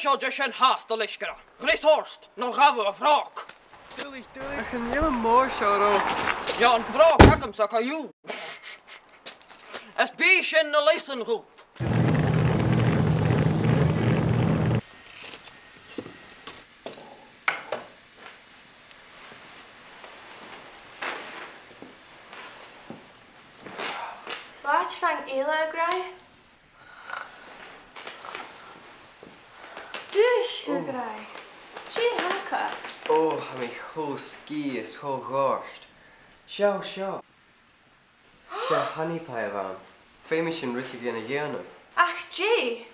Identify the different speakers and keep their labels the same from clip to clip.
Speaker 1: seo de sin háasta leiscara. Gréishorst, nó gabhar a bhrách.
Speaker 2: Dúlaigh, ach an níl mór seo ró.
Speaker 1: Ja, an bhrách agam sa caú. As bí sin na leisan rú.
Speaker 3: Wat rang éile a graig? Dus go graig. Sí hacha.
Speaker 2: Oh, ha mi cho ski is cho gáist. Seo. Se honeypie bhan. Féimi sin rite gana dhéanamh.
Speaker 3: Ach, Jay.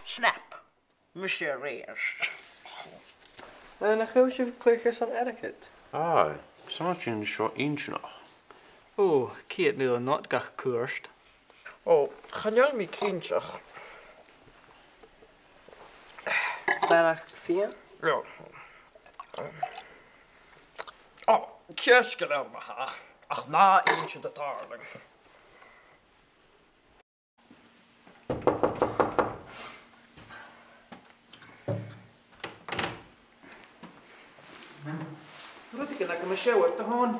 Speaker 1: Snap. Monsieur Reers.
Speaker 2: Na chuil sibh clúchas an etiquette.
Speaker 4: Aye, sáin seo insnach.
Speaker 5: Oh, Kate níl not gach cuairst.
Speaker 1: Oh, channeal mi cínseach.
Speaker 2: Barach fian?
Speaker 1: Ja. Oh, kjöske le me ha. Ach, na eentje de tarling.
Speaker 2: Rút ik lekker mijn shower te gaan.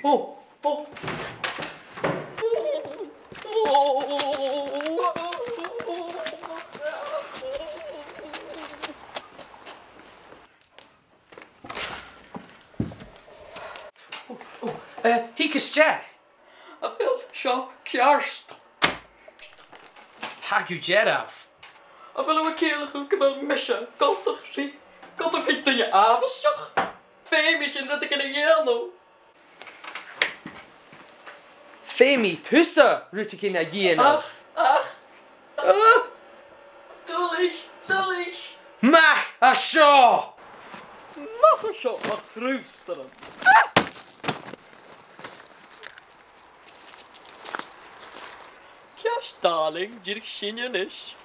Speaker 1: Oh.
Speaker 6: Hieke Jack.
Speaker 1: A veel seo kjarst.
Speaker 6: Hag u jet af.
Speaker 1: A veel we keerlijk ook wel misje. Kantig zie. Kantig niet in je avondstjag. Femisch in dat ik in een jelno.
Speaker 6: Femi, tussen rút ik in a dhéanamh.
Speaker 1: Ach. Dullig.
Speaker 6: Mach a seo!
Speaker 1: Mag een seo wat roosteren. Kjarst, darling. Dirk Shinjan is.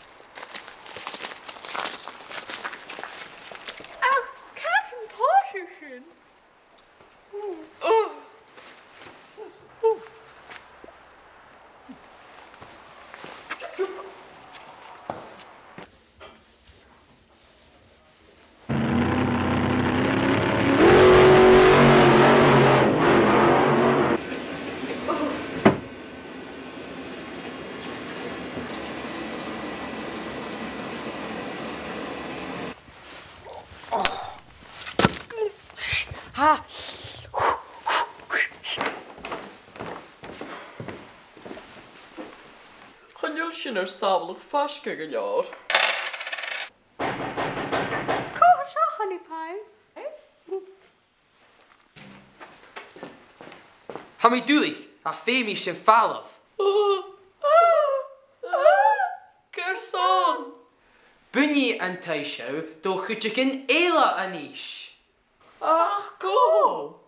Speaker 3: Ach, Captain Potterson.
Speaker 1: Oh.
Speaker 6: Ha!
Speaker 1: Gaan jullie sin er sabelig vaske gejaar?
Speaker 3: Koch a honey pie.
Speaker 6: Ha mi dúlaigh a féimi sin fallaf.
Speaker 1: Gerson!
Speaker 6: Bunny an taiseo do chuteach in éile aníis.
Speaker 1: Ach, go!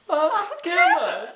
Speaker 1: Ach, Gemma!